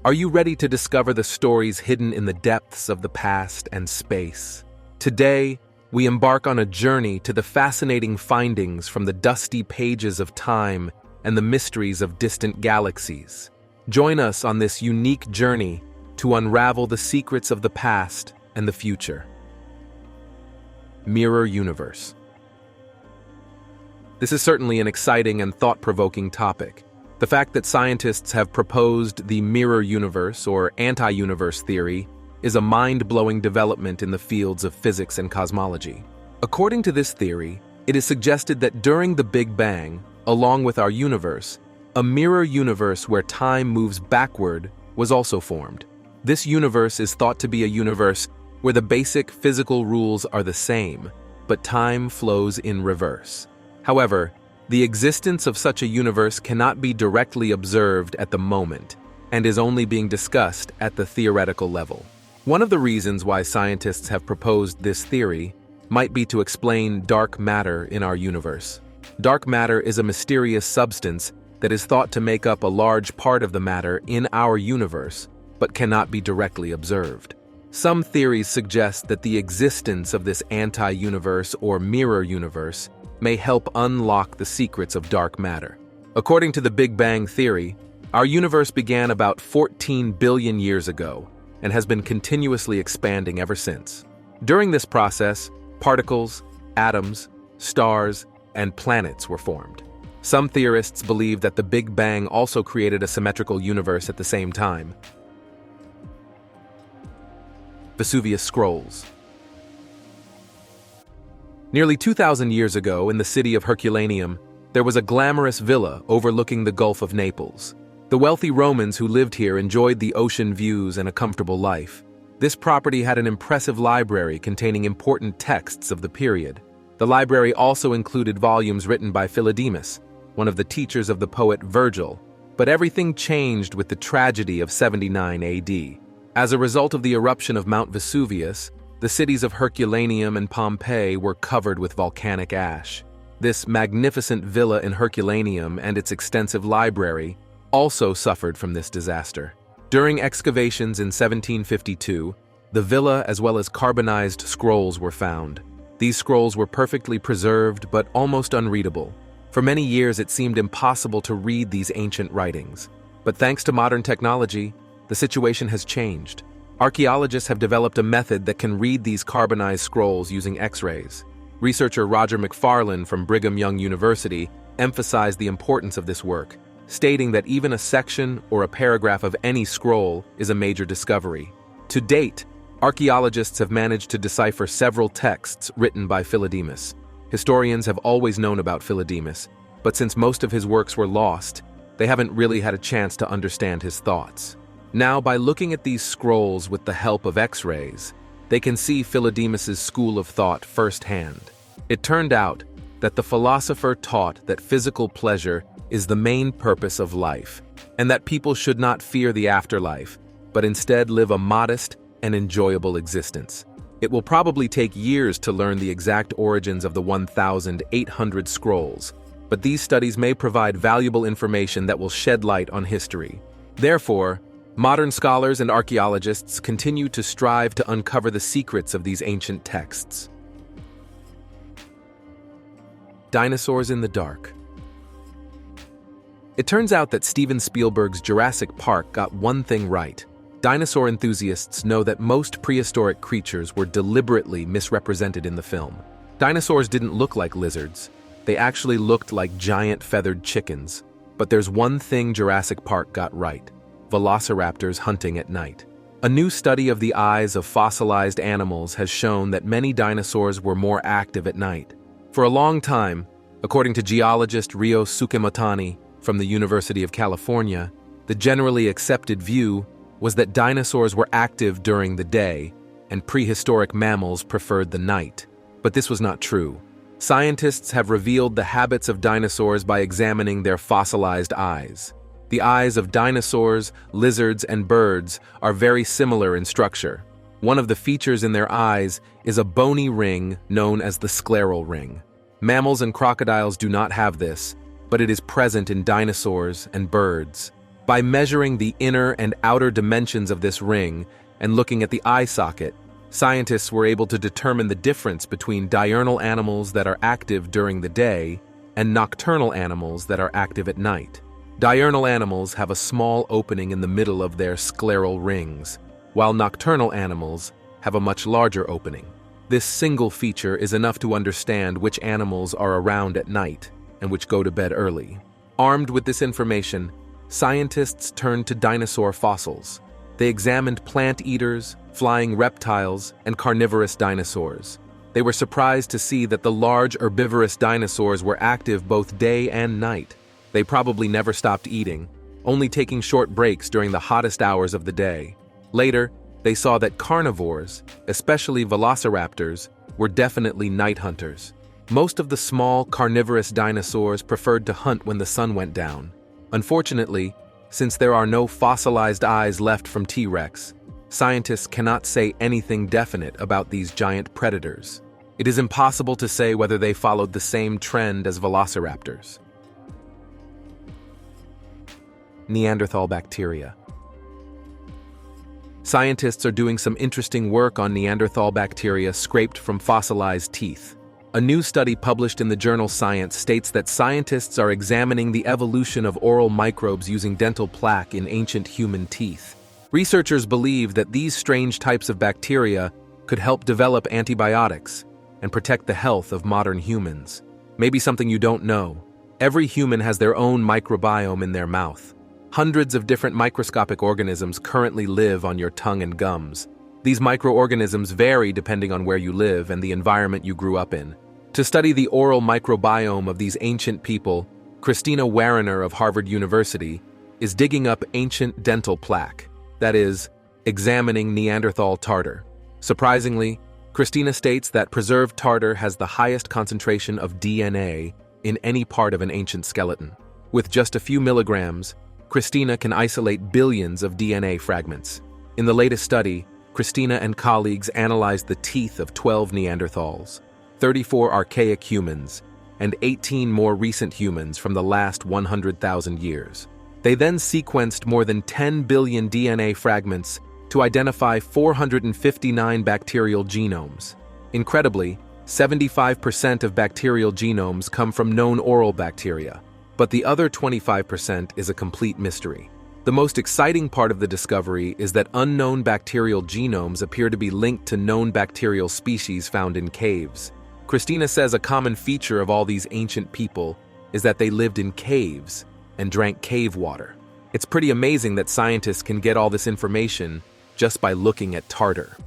Are you ready to discover the stories hidden in the depths of the past and space? Today, we embark on a journey to the fascinating findings from the dusty pages of time and the mysteries of distant galaxies. Join us on this unique journey to unravel the secrets of the past and the future. Mirror Universe. This is certainly an exciting and thought-provoking topic. The fact that scientists have proposed the mirror universe or anti-universe theory is a mind-blowing development in the fields of physics and cosmology. According to this theory, it is suggested that during the Big Bang, along with our universe, a mirror universe where time moves backward was also formed. This universe is thought to be a universe where the basic physical rules are the same, but time flows in reverse. However, the existence of such a universe cannot be directly observed at the moment and is only being discussed at the theoretical level. One of the reasons why scientists have proposed this theory might be to explain dark matter in our universe. Dark matter is a mysterious substance that is thought to make up a large part of the matter in our universe, but cannot be directly observed. Some theories suggest that the existence of this anti-universe or mirror universe may help unlock the secrets of dark matter. According to the Big Bang theory, our universe began about 14 billion years ago and has been continuously expanding ever since. During this process, particles, atoms, stars, and planets were formed. Some theorists believe that the Big Bang also created a symmetrical universe at the same time. Vesuvius Scrolls. Nearly 2,000 years ago, in the city of Herculaneum, there was a glamorous villa overlooking the Gulf of Naples. The wealthy Romans who lived here enjoyed the ocean views and a comfortable life. This property had an impressive library containing important texts of the period. The library also included volumes written by Philodemus, one of the teachers of the poet Virgil. But everything changed with the tragedy of 79 AD. As a result of the eruption of Mount Vesuvius, the cities of Herculaneum and Pompeii were covered with volcanic ash. This magnificent villa in Herculaneum and its extensive library also suffered from this disaster. During excavations in 1752, the villa as well as carbonized scrolls were found. These scrolls were perfectly preserved but almost unreadable. For many years it seemed impossible to read these ancient writings. But thanks to modern technology, the situation has changed. Archaeologists have developed a method that can read these carbonized scrolls using X-rays. Researcher Roger McFarlane from Brigham Young University emphasized the importance of this work, stating that even a section or a paragraph of any scroll is a major discovery. To date, archaeologists have managed to decipher several texts written by Philodemus. Historians have always known about Philodemus, but since most of his works were lost, they haven't really had a chance to understand his thoughts. Now, by looking at these scrolls with the help of X-rays, they can see Philodemus's school of thought firsthand. It turned out that the philosopher taught that physical pleasure is the main purpose of life, and that people should not fear the afterlife, but instead live a modest and enjoyable existence. It will probably take years to learn the exact origins of the 1,800 scrolls, but these studies may provide valuable information that will shed light on history. Therefore, modern scholars and archaeologists continue to strive to uncover the secrets of these ancient texts. Dinosaurs in the dark. It turns out that Steven Spielberg's Jurassic Park got one thing right. Dinosaur enthusiasts know that most prehistoric creatures were deliberately misrepresented in the film. Dinosaurs didn't look like lizards. They actually looked like giant feathered chickens. But there's one thing Jurassic Park got right: velociraptors hunting at night. A new study of the eyes of fossilized animals has shown that many dinosaurs were more active at night. For a long time, according to geologist Ryo Tsukamatani from the University of California, the generally accepted view was that dinosaurs were active during the day and prehistoric mammals preferred the night. But this was not true. Scientists have revealed the habits of dinosaurs by examining their fossilized eyes. The eyes of dinosaurs, lizards, and birds are very similar in structure. One of the features in their eyes is a bony ring known as the scleral ring. Mammals and crocodiles do not have this, but it is present in dinosaurs and birds. By measuring the inner and outer dimensions of this ring and looking at the eye socket, scientists were able to determine the difference between diurnal animals that are active during the day and nocturnal animals that are active at night. Diurnal animals have a small opening in the middle of their scleral rings, while nocturnal animals have a much larger opening. This single feature is enough to understand which animals are around at night and which go to bed early. Armed with this information, scientists turned to dinosaur fossils. They examined plant eaters, flying reptiles, and carnivorous dinosaurs. They were surprised to see that the large herbivorous dinosaurs were active both day and night. They probably never stopped eating, only taking short breaks during the hottest hours of the day. Later, they saw that carnivores, especially velociraptors, were definitely night hunters. Most of the small carnivorous dinosaurs preferred to hunt when the sun went down. Unfortunately, since there are no fossilized eyes left from T-Rex, scientists cannot say anything definite about these giant predators. It is impossible to say whether they followed the same trend as velociraptors. Neanderthal bacteria. Scientists are doing some interesting work on Neanderthal bacteria scraped from fossilized teeth. A new study published in the journal Science states that scientists are examining the evolution of oral microbes using dental plaque in ancient human teeth. Researchers believe that these strange types of bacteria could help develop antibiotics and protect the health of modern humans. Maybe something you don't know: every human has their own microbiome in their mouth. Hundreds of different microscopic organisms currently live on your tongue and gums. These microorganisms vary depending on where you live and the environment you grew up in. To study the oral microbiome of these ancient people, Christina Warrener of Harvard University is digging up ancient dental plaque, that is, examining Neanderthal tartar. Surprisingly, Christina states that preserved tartar has the highest concentration of DNA in any part of an ancient skeleton. With just a few milligrams, Christina can isolate billions of DNA fragments. In the latest study, Christina and colleagues analyzed the teeth of 12 Neanderthals, 34 archaic humans, and 18 more recent humans from the last 100,000 years. They then sequenced more than 10 billion DNA fragments to identify 459 bacterial genomes. Incredibly, 75% of bacterial genomes come from known oral bacteria, but the other 25% is a complete mystery. The most exciting part of the discovery is that unknown bacterial genomes appear to be linked to known bacterial species found in caves. Christina says a common feature of all these ancient people is that they lived in caves and drank cave water. It's pretty amazing that scientists can get all this information just by looking at tartar.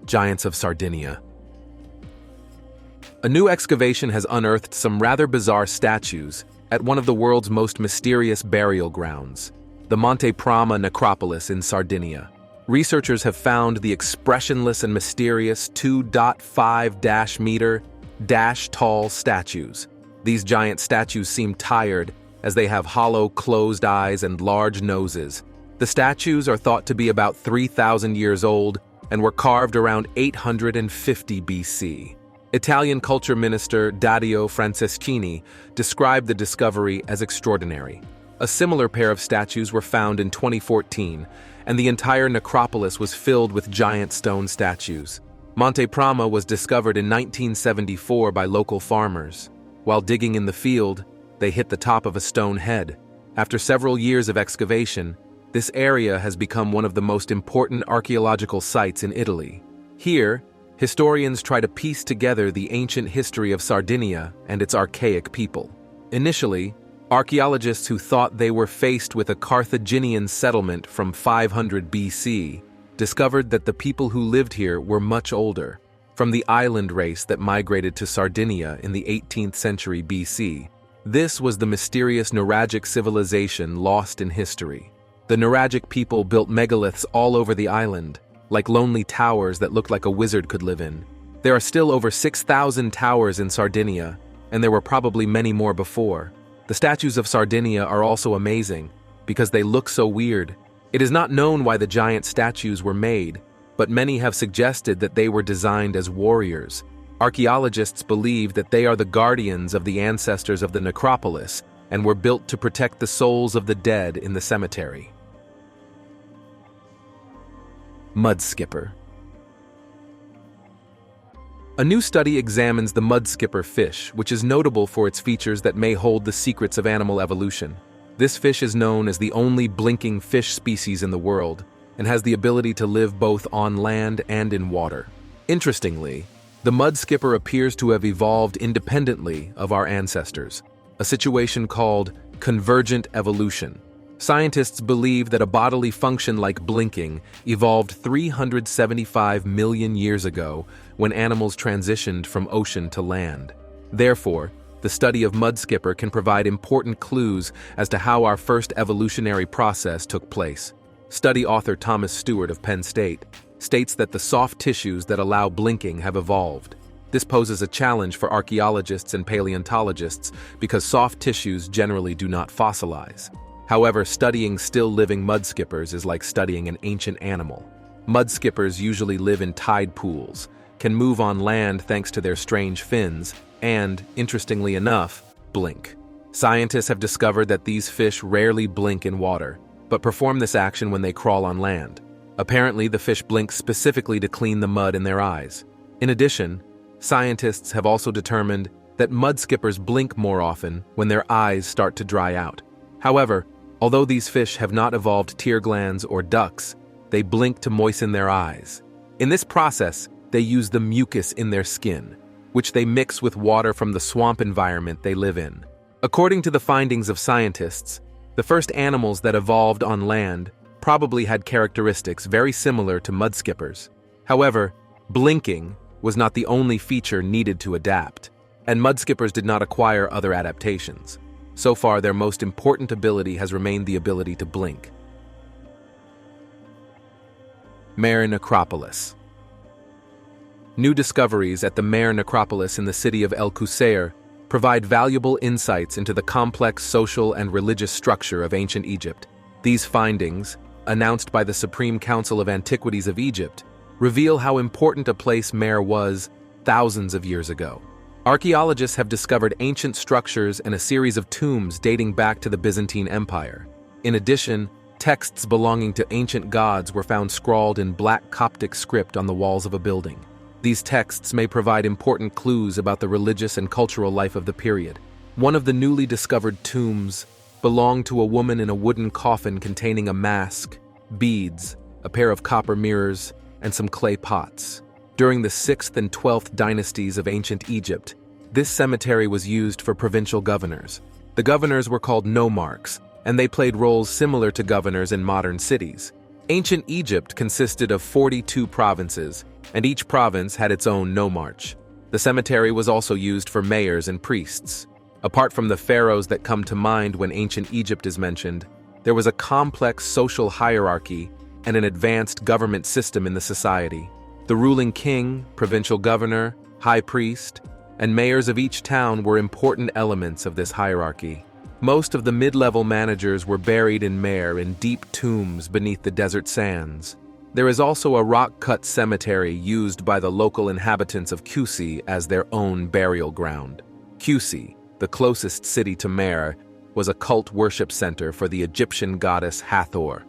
Giants of Sardinia. A new excavation has unearthed some rather bizarre statues at one of the world's most mysterious burial grounds, the Monte Prama necropolis in Sardinia. Researchers have found the expressionless and mysterious 2.5-meter tall statues. These giant statues seem tired, as they have hollow, closed eyes and large noses. The statues are thought to be about 3,000 years old and were carved around 850 BC. Italian culture minister Dario Franceschini described the discovery as extraordinary. A similar pair of statues were found in 2014, and the entire necropolis was filled with giant stone statues. Monte Prama was discovered in 1974 by local farmers. While digging in the field, they hit the top of a stone head. After several years of excavation, this area has become one of the most important archaeological sites in Italy. Here, historians try to piece together the ancient history of Sardinia and its archaic people. Initially, archaeologists who thought they were faced with a Carthaginian settlement from 500 BC discovered that the people who lived here were much older, from the island race that migrated to Sardinia in the 18th century BC. This was the mysterious Nuragic civilization lost in history. The Nuragic people built megaliths all over the island, like lonely towers that looked like a wizard could live in. There are still over 6,000 towers in Sardinia, and there were probably many more before. The statues of Sardinia are also amazing because they look so weird. It is not known why the giant statues were made, but many have suggested that they were designed as warriors. Archaeologists believe that they are the guardians of the ancestors of the necropolis and were built to protect the souls of the dead in the cemetery. Mud skipper. A new study examines the mud skipper fish, which is notable for its features that may hold the secrets of animal evolution. This fish is known as the only blinking fish species in the world and has the ability to live both on land and in water. Interestingly, the mud skipper appears to have evolved independently of our ancestors, a situation called convergent evolution. Scientists believe that a bodily function like blinking evolved 375 million years ago when animals transitioned from ocean to land. Therefore, the study of mud skipper can provide important clues as to how our first evolutionary process took place. Study author Thomas Stewart of Penn State states that the soft tissues that allow blinking have evolved. This poses a challenge for archaeologists and paleontologists because soft tissues generally do not fossilize. However, studying still living mud skippers is like studying an ancient animal. Mud skippers usually live in tide pools, can move on land thanks to their strange fins, and, interestingly enough, blink. Scientists have discovered that these fish rarely blink in water, but perform this action when they crawl on land. Apparently, the fish blink specifically to clean the mud in their eyes. In addition, scientists have also determined that mud skippers blink more often when their eyes start to dry out. However, although these fish have not evolved tear glands or ducts, they blink to moisten their eyes. In this process, they use the mucus in their skin, which they mix with water from the swamp environment they live in. According to the findings of scientists, the first animals that evolved on land probably had characteristics very similar to mud skippers. However, blinking was not the only feature needed to adapt, and mud skippers did not acquire other adaptations. So far, their most important ability has remained the ability to blink. Mare Necropolis. New discoveries at the Mare Necropolis in the city of El Qusair provide valuable insights into the complex social and religious structure of ancient Egypt. These findings, announced by the Supreme Council of Antiquities of Egypt, reveal how important a place Mare was thousands of years ago. Archaeologists have discovered ancient structures and a series of tombs dating back to the Byzantine Empire. In addition, texts belonging to ancient gods were found scrawled in black Coptic script on the walls of a building. These texts may provide important clues about the religious and cultural life of the period. One of the newly discovered tombs belonged to a woman in a wooden coffin containing a mask, beads, a pair of copper mirrors, and some clay pots. During the 6th and 12th dynasties of ancient Egypt, this cemetery was used for provincial governors. The governors were called nomarchs, and they played roles similar to governors in modern cities. Ancient Egypt consisted of 42 provinces, and each province had its own nomarch. The cemetery was also used for mayors and priests. Apart from the pharaohs that come to mind when ancient Egypt is mentioned, there was a complex social hierarchy and an advanced government system in the society. The ruling king, provincial governor, high priest, and mayors of each town were important elements of this hierarchy. Most of the mid-level managers were buried in Mare in deep tombs beneath the desert sands. There is also a rock-cut cemetery used by the local inhabitants of Kusi as their own burial ground. Kusi, the closest city to Mare, was a cult worship center for the Egyptian goddess Hathor.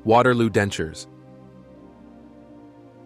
Waterloo dentures.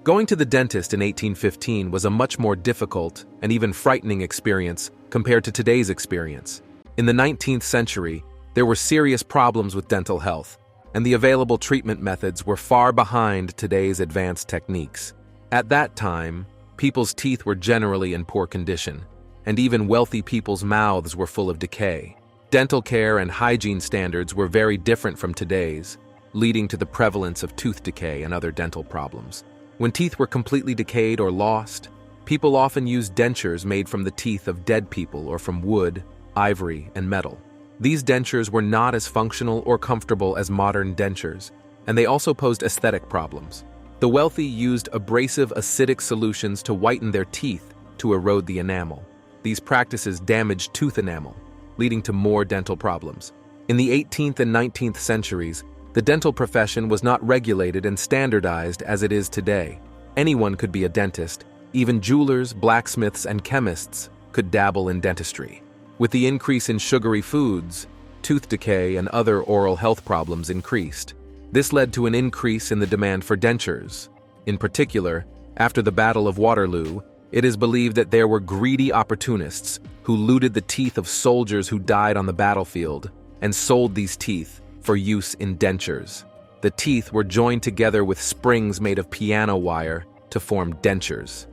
Going to the dentist in 1815 was a much more difficult and even frightening experience compared to today's experience. In the 19th century, there were serious problems with dental health, and the available treatment methods were far behind today's advanced techniques. At that time, people's teeth were generally in poor condition, and even wealthy people's mouths were full of decay. Dental care and hygiene standards were very different from today's, leading to the prevalence of tooth decay and other dental problems. When teeth were completely decayed or lost, people often used dentures made from the teeth of dead people or from wood, ivory, and metal. These dentures were not as functional or comfortable as modern dentures, and they also posed aesthetic problems. The wealthy used abrasive acidic solutions to whiten their teeth to erode the enamel. These practices damaged tooth enamel, leading to more dental problems. In the 18th and 19th centuries, the dental profession was not regulated and standardized as it is today. Anyone could be a dentist. Even jewelers, blacksmiths, and chemists could dabble in dentistry. With the increase in sugary foods, tooth decay and other oral health problems increased. This led to an increase in the demand for dentures. In particular, after the Battle of Waterloo, it is believed that there were greedy opportunists who looted the teeth of soldiers who died on the battlefield and sold these teeth for use in dentures. The teeth were joined together with springs made of piano wire to form dentures.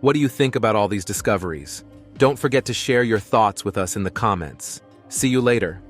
What do you think about all these discoveries? Don't forget to share your thoughts with us in the comments. See you later.